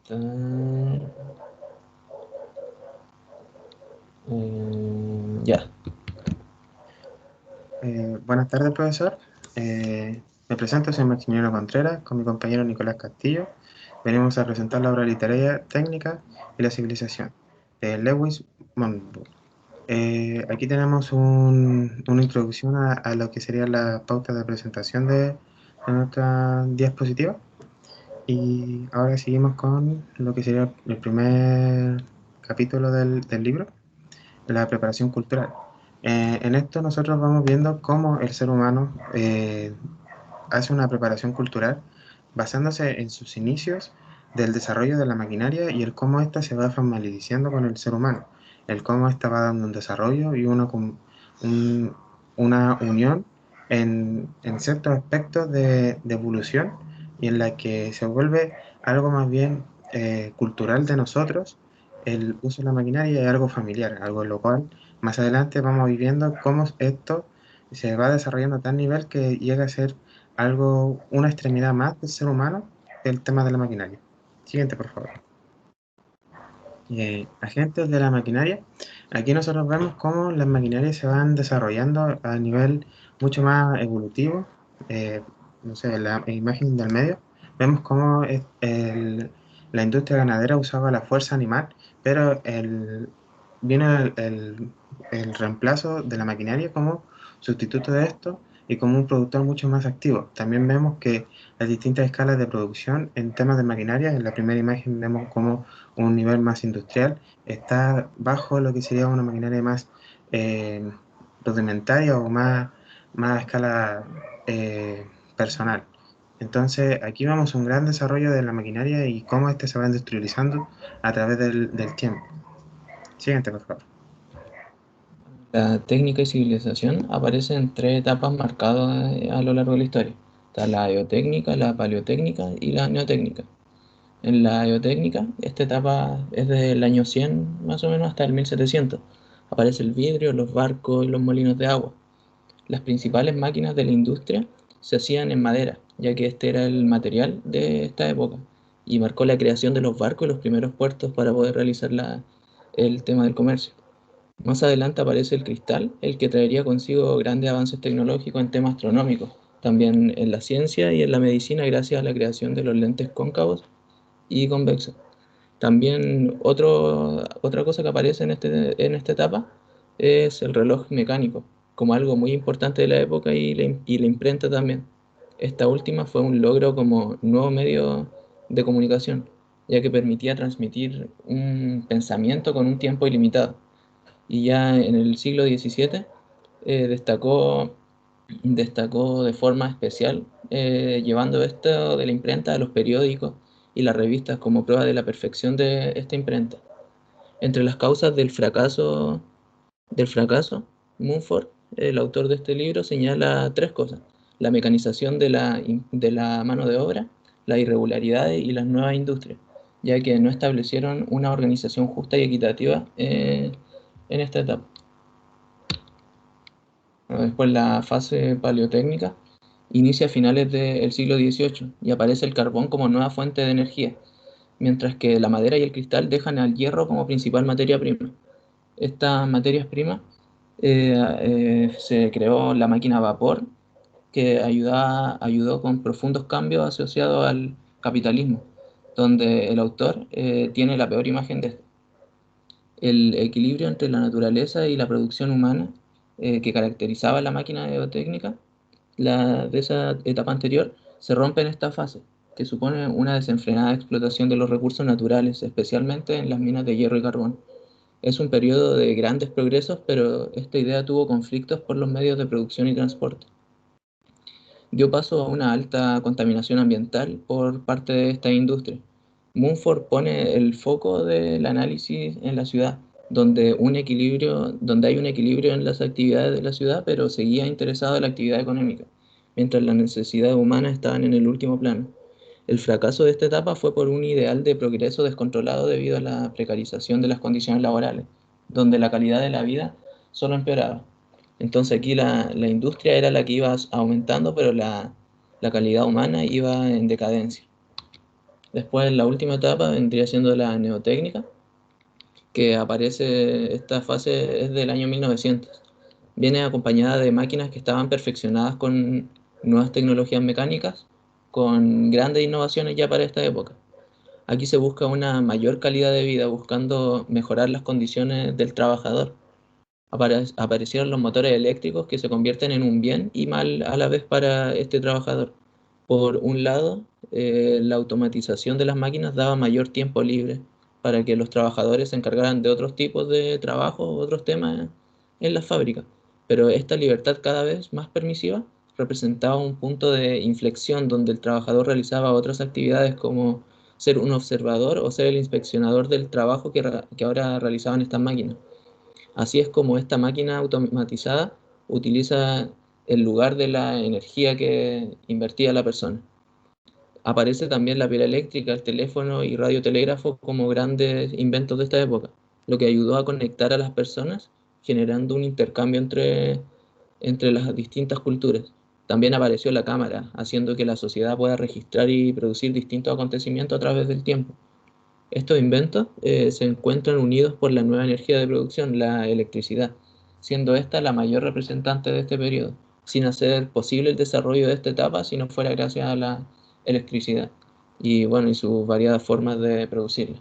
Tan- ya. Buenas tardes, profesor. Me presento, soy Maximiliano Contreras, con mi compañero Nicolás Castillo. Venimos a presentar la obra literaria Técnica y la civilización, de Lewis Monbur. Aquí tenemos una introducción a lo que sería la pauta de presentación de nuestra diapositiva. Y ahora seguimos con lo que sería el primer capítulo del libro, la preparación cultural. En esto nosotros vamos viendo cómo el ser humano hace una preparación cultural basándose en sus inicios del desarrollo de la maquinaria y el cómo ésta se va familiarizando con el ser humano, el cómo ésta va dando un desarrollo y un- una unión en ciertos aspectos de evolución y en la que se vuelve algo más bien cultural de nosotros el uso de la maquinaria, es algo familiar, algo en lo cual más adelante vamos viviendo cómo esto se va desarrollando a tal nivel que llega a ser algo, una extremidad más del ser humano, el tema de la maquinaria. Siguiente, por favor. Agentes de la maquinaria. Aquí nosotros vemos cómo las maquinarias se van desarrollando a nivel mucho más evolutivo. Eh, no sé, la imagen del medio. Vemos cómo la industria ganadera usaba la fuerza animal, pero viene el reemplazo de la maquinaria como sustituto de esto y como un productor mucho más activo. También vemos que las distintas escalas de producción en temas de maquinaria, en la primera imagen vemos cómo un nivel más industrial, está bajo lo que sería una maquinaria más eh, rudimentaria o más a escala personal. Entonces, aquí vemos un gran desarrollo de la maquinaria y cómo éste se va industrializando a través del tiempo. Siguiente, por favor. La técnica y civilización aparece en tres etapas marcadas a lo largo de la historia. Está la eotécnica, la paleotécnica y la neotécnica. En la eotécnica, esta etapa es desde el año 100 más o menos hasta el 1700. Aparece el vidrio, los barcos y los molinos de agua. Las principales máquinas de la industria se hacían en madera, ya que este era el material de esta época, y marcó la creación de los barcos y los primeros puertos para poder realizar el tema del comercio. Más adelante aparece el cristal, el que traería consigo grandes avances tecnológicos en temas astronómicos, también en la ciencia y en la medicina gracias a la creación de los lentes cóncavos y convexos. También otra cosa que aparece en esta etapa es el reloj mecánico, como algo muy importante de la época y la imprenta también. Esta última fue un logro como nuevo medio de comunicación, ya que permitía transmitir un pensamiento con un tiempo ilimitado. Y ya en el siglo XVII destacó de forma especial, llevando esto de la imprenta a los periódicos y las revistas como prueba de la perfección de esta imprenta. Entre las causas del fracaso, Mumford, el autor de este libro, señala tres cosas: la mecanización de la mano de obra, las irregularidades y las nuevas industrias, ya que no establecieron una organización justa y equitativa en esta etapa. Después la fase paleotécnica inicia a finales del siglo XVIII y aparece el carbón como nueva fuente de energía, mientras que la madera y el cristal dejan al hierro como principal materia prima. Estas materias primas se creó la máquina a vapor, que ayudó con profundos cambios asociados al capitalismo, donde el autor tiene la peor imagen de esto. El equilibrio entre la naturaleza y la producción humana que caracterizaba la máquina geotécnica de esa etapa anterior se rompe en esta fase, que supone una desenfrenada explotación de los recursos naturales, especialmente en las minas de hierro y carbón. Es un periodo de grandes progresos, pero esta idea tuvo conflictos por los medios de producción y transporte. Dio paso a una alta contaminación ambiental por parte de esta industria. Mumford pone el foco del análisis en la ciudad, donde hay un equilibrio en las actividades de la ciudad, pero seguía interesado en la actividad económica, mientras las necesidades humanas estaban en el último plano. El fracaso de esta etapa fue por un ideal de progreso descontrolado debido a la precarización de las condiciones laborales, donde la calidad de la vida solo empeoraba. Entonces aquí la industria era la que iba aumentando, pero la calidad humana iba en decadencia. Después, la última etapa vendría siendo la neotécnica, que aparece, esta fase es del año 1900. Viene acompañada de máquinas que estaban perfeccionadas con nuevas tecnologías mecánicas, con grandes innovaciones ya para esta época. Aquí se busca una mayor calidad de vida, buscando mejorar las condiciones del trabajador. Aparecieron los motores eléctricos que se convierten en un bien y mal a la vez para este trabajador. Por un lado, la automatización de las máquinas daba mayor tiempo libre para que los trabajadores se encargaran de otros tipos de trabajo o otros temas en las fábricas. Pero esta libertad cada vez más permisiva representaba un punto de inflexión donde el trabajador realizaba otras actividades como ser un observador o ser el inspeccionador del trabajo que ahora realizaban estas máquinas. Así es como esta máquina automatizada utiliza el lugar de la energía que invertía la persona. Aparece también la pila eléctrica, el teléfono y radiotelégrafo como grandes inventos de esta época, lo que ayudó a conectar a las personas, generando un intercambio entre las distintas culturas. También apareció la cámara, haciendo que la sociedad pueda registrar y producir distintos acontecimientos a través del tiempo. Estos inventos se encuentran unidos por la nueva energía de producción, la electricidad, siendo esta la mayor representante de este periodo, sin hacer posible el desarrollo de esta etapa si no fuera gracias a la electricidad y bueno, y sus variadas formas de producirla.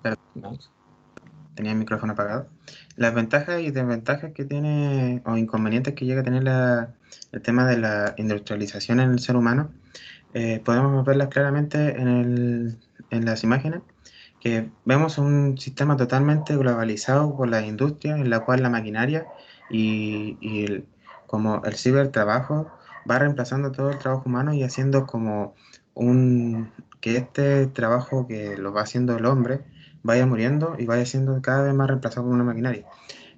Pero Max. tenía el micrófono apagado. Las ventajas y desventajas que tiene, o inconvenientes que llega a tener el tema de la industrialización en el ser humano, podemos verlas claramente en las imágenes, que vemos un sistema totalmente globalizado por la industria, en la cual la maquinaria como el cibertrabajo va reemplazando todo el trabajo humano y haciendo como que este trabajo que lo va haciendo el hombre vaya muriendo y vaya siendo cada vez más reemplazado por una maquinaria.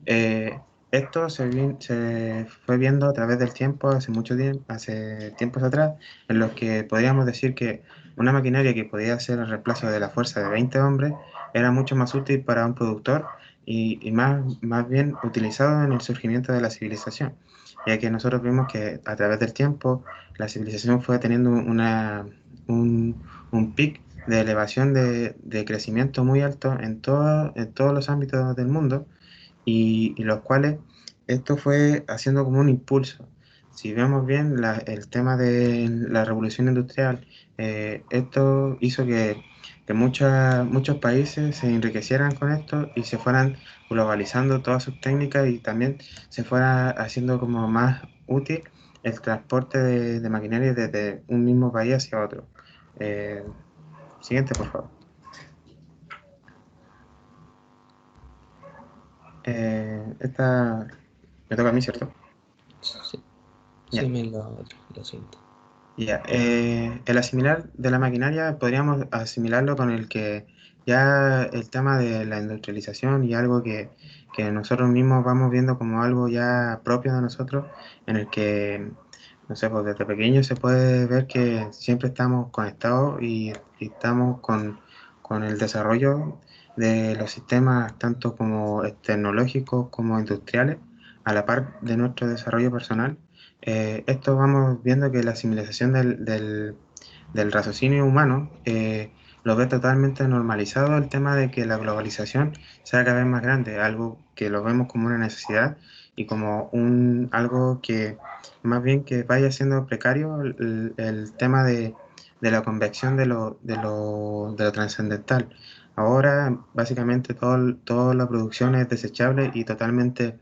Eh, Esto se fue viendo a través del tiempo, hace tiempos atrás, en los que podríamos decir que una maquinaria que podía hacer el reemplazo de la fuerza de 20 hombres era mucho más útil para un productor y más bien utilizado en el surgimiento de la civilización, ya que nosotros vimos que a través del tiempo la civilización fue teniendo un pic de elevación de crecimiento muy alto en todos los ámbitos del mundo y los cuales esto fue haciendo como un impulso. Si vemos bien el tema de la revolución industrial, esto hizo que muchos países se enriquecieran con esto y se fueran globalizando todas sus técnicas y también se fuera haciendo como más útil el transporte de maquinaria desde un mismo país hacia otro. Eh, Siguiente, por favor. Esta me toca a mí, ¿cierto? Sí, Ya. sí, me lo siento. Ya, el asimilar de la maquinaria podríamos asimilarlo con el que ya el tema de la industrialización y algo que nosotros mismos vamos viendo como algo ya propio de nosotros, en el que, no sé, pues desde pequeño se puede ver que siempre estamos conectados y estamos con el desarrollo de los sistemas, tanto como tecnológicos como industriales, a la par de nuestro desarrollo personal. Esto vamos viendo que la civilización del raciocinio humano lo ve totalmente normalizado el tema de que la globalización sea cada vez más grande, algo que lo vemos como una necesidad y como algo que más bien que vaya siendo precario el tema de la convección de lo trascendental. Ahora básicamente toda la producción es desechable y totalmente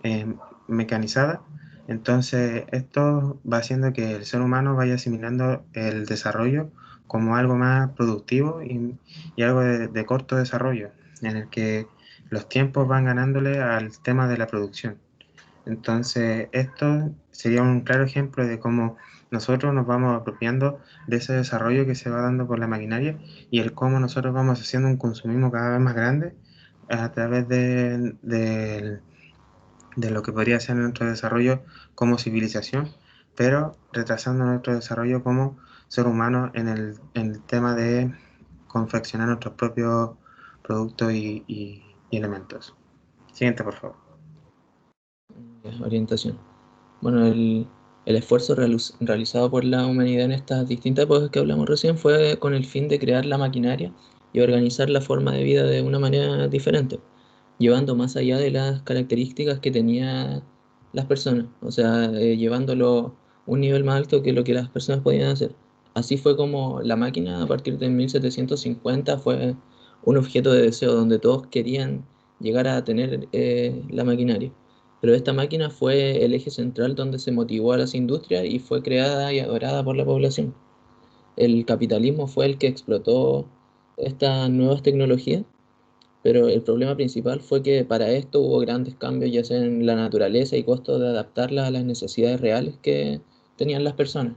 eh, mecanizada, entonces, esto va haciendo que el ser humano vaya asimilando el desarrollo como algo más productivo y algo de corto desarrollo, en el que los tiempos van ganándole al tema de la producción. Entonces, esto sería un claro ejemplo de cómo nosotros nos vamos apropiando de ese desarrollo que se va dando por la maquinaria y el cómo nosotros vamos haciendo un consumismo cada vez más grande a través de lo que podría ser nuestro desarrollo como civilización, pero retrasando nuestro desarrollo como ser humano en el tema de confeccionar nuestros propios productos y elementos. Siguiente, por favor. orientación. Bueno, el esfuerzo realizado por la humanidad en estas distintas épocas que hablamos recién fue con el fin de crear la maquinaria y organizar la forma de vida de una manera diferente, llevando más allá de las características que tenían las personas, o sea, llevándolo un nivel más alto que lo que las personas podían hacer. Así fue como la máquina, a partir de 1750, fue un objeto de deseo donde todos querían llegar a tener la maquinaria. Pero esta máquina fue el eje central donde se motivó a las industrias y fue creada y adorada por la población. El capitalismo fue el que explotó estas nuevas tecnologías, pero el problema principal fue que para esto hubo grandes cambios ya sea en la naturaleza y costos de adaptarla a las necesidades reales que tenían las personas.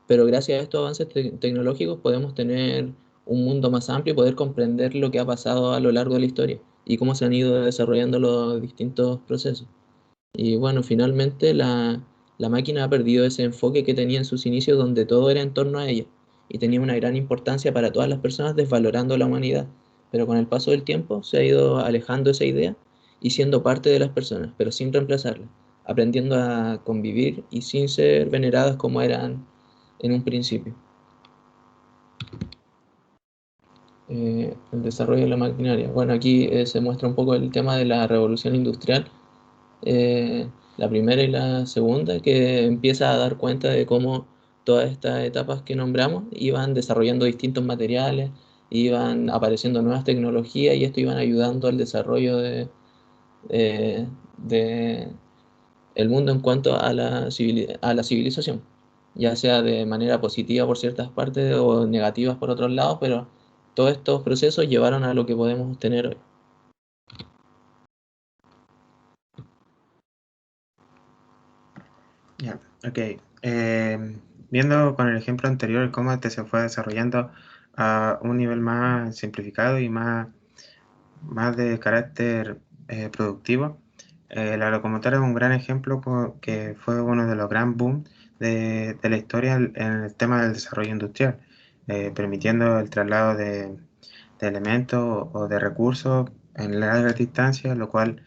Pero gracias a estos avances tecnológicos podemos tener un mundo más amplio y poder comprender lo que ha pasado a lo largo de la historia y cómo se han ido desarrollando los distintos procesos. Y bueno, finalmente la máquina ha perdido ese enfoque que tenía en sus inicios donde todo era en torno a ella y tenía una gran importancia para todas las personas desvalorando la humanidad. Pero con el paso del tiempo se ha ido alejando esa idea y siendo parte de las personas, pero sin reemplazarla, aprendiendo a convivir y sin ser veneradas como eran en un principio. El desarrollo de la maquinaria. Bueno, aquí se muestra un poco el tema de la revolución industrial, la primera y la segunda, que empieza a dar cuenta de cómo todas estas etapas que nombramos iban desarrollando distintos materiales, iban apareciendo nuevas tecnologías y esto iban ayudando al desarrollo de el mundo en cuanto a a la civilización, ya sea de manera positiva por ciertas partes o negativas por otros lados, pero todos estos procesos llevaron a lo que podemos tener hoy. Ya, ok. Viendo con el ejemplo anterior cómo este se fue desarrollando a un nivel más simplificado y más de carácter productivo, la locomotora es un gran ejemplo que fue uno de los gran boom de la historia en el tema del desarrollo industrial, permitiendo el traslado de elementos o de recursos en largas distancias, lo cual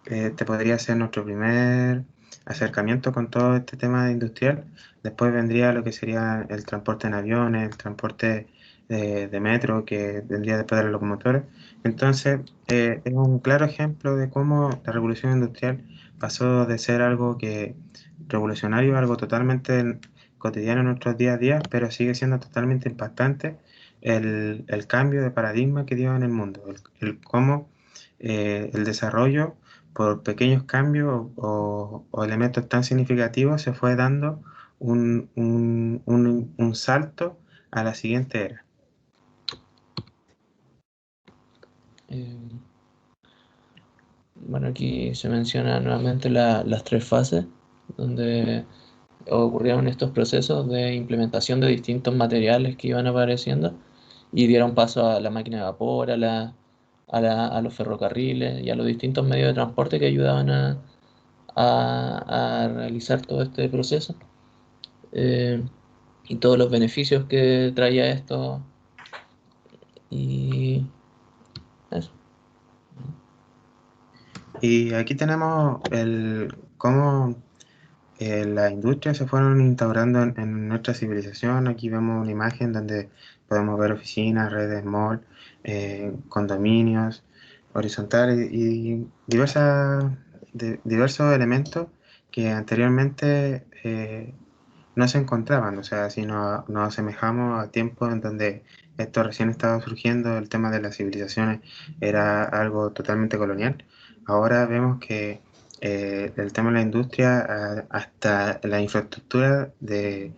este podría ser nuestro primer acercamiento con todo este tema industrial. Después vendría lo que sería el transporte en aviones, el transporte de metro, que vendría después de los locomotores. Entonces, es un claro ejemplo de cómo la revolución industrial pasó de ser algo que revolucionario a algo totalmente cotidiano en nuestros días a día, pero sigue siendo totalmente impactante el cambio de paradigma que dio en el mundo, el cómo el desarrollo por pequeños cambios o elementos tan significativos se fue dando un salto a la siguiente era. Eh, bueno, aquí se menciona nuevamente las tres fases donde ocurrieron estos procesos de implementación de distintos materiales que iban apareciendo y dieron paso a la máquina de vapor, a los ferrocarriles y a los distintos medios de transporte que ayudaban a realizar todo este proceso, eh, y todos los beneficios que traía esto y eso. Y aquí tenemos cómo las industrias se fueron instaurando en nuestra civilización. Aquí vemos una imagen donde podemos ver oficinas, redes, mall, condominios horizontales y diversos elementos que anteriormente no se encontraban. O sea, si nos asemejamos a tiempos en donde esto recién estaba surgiendo, el tema de las civilizaciones era algo totalmente colonial. Ahora vemos que el tema de la industria, hasta la infraestructura de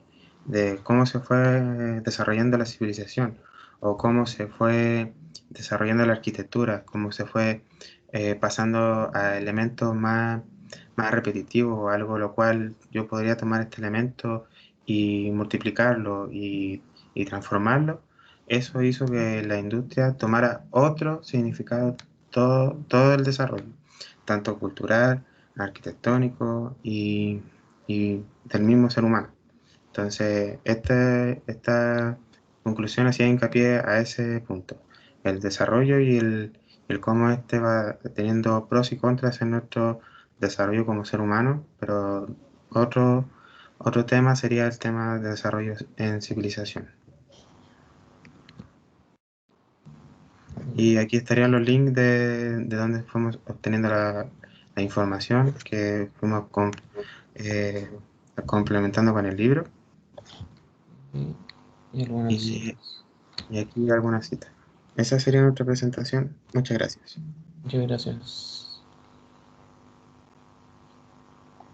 cómo se fue desarrollando la civilización o cómo se fue desarrollando la arquitectura, cómo se fue pasando a elementos más repetitivos, algo lo cual yo podría tomar este elemento y multiplicarlo y transformarlo. Eso hizo que la industria tomara otro significado todo el desarrollo, tanto cultural, arquitectónico y del mismo ser humano. Entonces, esta conclusión hacía hincapié a ese punto, el desarrollo y el cómo este va teniendo pros y contras en desarrollo como ser humano, pero otro, otro tema sería el tema de desarrollo en civilización. Y aquí estarían los links de donde fuimos obteniendo la información que fuimos eh, complementando con el libro. Y algunas Y, citas. y aquí algunas citas. Esa sería nuestra presentación. Muchas gracias. Muchas gracias.